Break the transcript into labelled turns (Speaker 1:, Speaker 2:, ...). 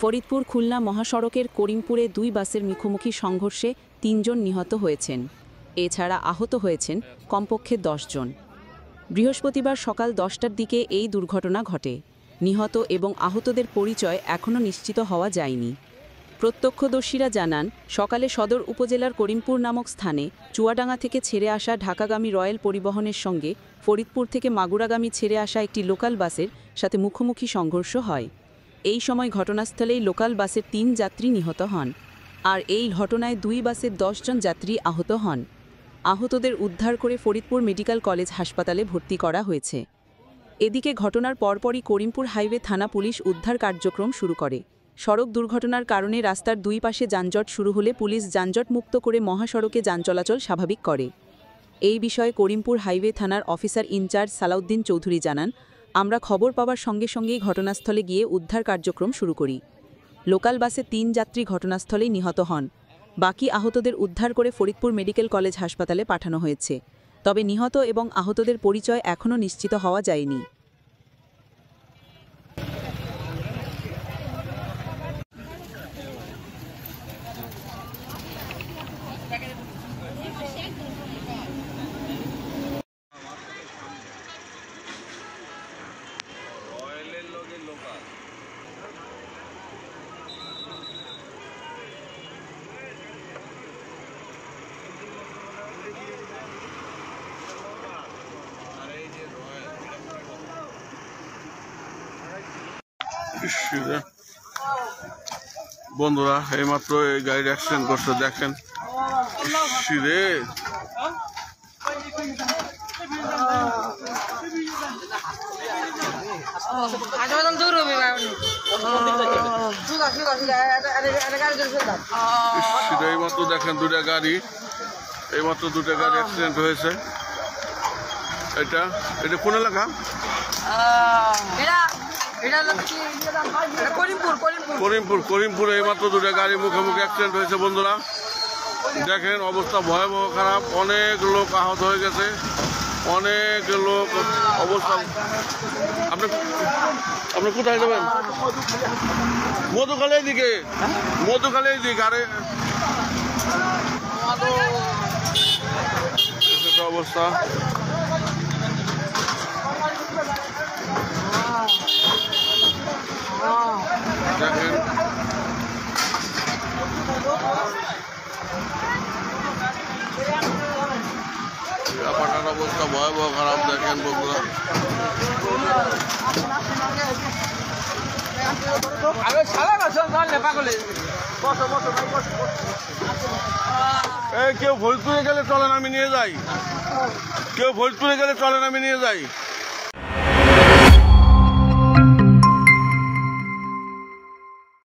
Speaker 1: ফরিদপুর খুলনা মহাসড়কের করিমপুরে ২ বাসের মুখোমুখি সংঘর্ষে ৩ জন নিহত হয়েছেন। এছাড়া আহত হয়েছেন কমপক্ষে ১০ জন। বৃহস্পতিবার সকাল ১০টার দিকে এই দুর্ঘটনা ঘটে। নিহত এবং আহতদের পরিচয় এখনও নিশ্চিত হওয়া যায়নি। প্রত্যক্ষদর্শীরা জানান, সকালে সদর উপজেলার করিমপুর নামক স্থানে চুয়াডাঙ্গা থেকে ছেড়ে আসা ঢাকাগামী রয়্যাল পরিবহনের সঙ্গে ফরিদপুর থেকে মাগুরাগামী ছেড়ে আসা একটি লোকাল বাসের সাথে মুখোমুখি সংঘর্ষ হয়। এই সময় ঘটনাস্থলেই লোকাল বাসের ৩ যাত্রী নিহত হন, আর এই ঘটনায় ২ বাসের ১০ জন যাত্রী আহত হন। আহতদের উদ্ধার করে ফরিদপুর মেডিকেল কলেজ হাসপাতালে ভর্তি করা হয়েছে। এদিকে ঘটনার পরপরই করিমপুর হাইওয়ে থানা পুলিশ উদ্ধার কার্যক্রম শুরু করে। সড়ক দুর্ঘটনার কারণে রাস্তার ২ পাশে যানজট শুরু হলে পুলিশ যানজট মুক্ত করে মহাসড়কে যান চলাচল স্বাভাবিক করে। এই বিষয়ে করিমপুর হাইওয়ে থানার অফিসার ইনচার্জ সালাউদ্দিন চৌধুরী জানান, আমরা খবর পাওয়ার সঙ্গে সঙ্গেই ঘটনাস্থলে গিয়ে উদ্ধার কার্যক্রম শুরু করি। লোকাল বাসে ৩ যাত্রী ঘটনাস্থলেই নিহত হন। বাকি আহতদের উদ্ধার করে ফরিদপুর মেডিকেল কলেজ হাসপাতালে পাঠানো হয়েছে। তবে নিহত এবং আহতদের পরিচয় এখনও নিশ্চিত হওয়া যায়নি।
Speaker 2: বন্ধুরা, এইমাত্র এই গাড়ির অ্যাক্সিডেন্ট করছে, দেখেন। রে এইমাত্র দেখেন দুটা গাড়ি অ্যাক্সিডেন্ট হয়েছে। এটা কোন এলাকা? করিমপুর এইমাত্র দুটা গাড়ি মুখোমুখি অ্যাক্সিডেন্ট হয়েছে। বন্ধুরা দেখেন, অবস্থা ভয়াবহ খারাপ। অনেক লোক আহত হয়ে গেছে, অনেক লোক অবস্থা। আপনি কোথায় যাবেন? মধুখালীর দিকে আরে অবস্থা। দেখেন ব্যাপারটার অবস্থা ভয়াবহ খারাপ। দেখেন বন্ধুরা, কেউ ফরিদপুরে গেলে চলেন আমি নিয়ে যাই।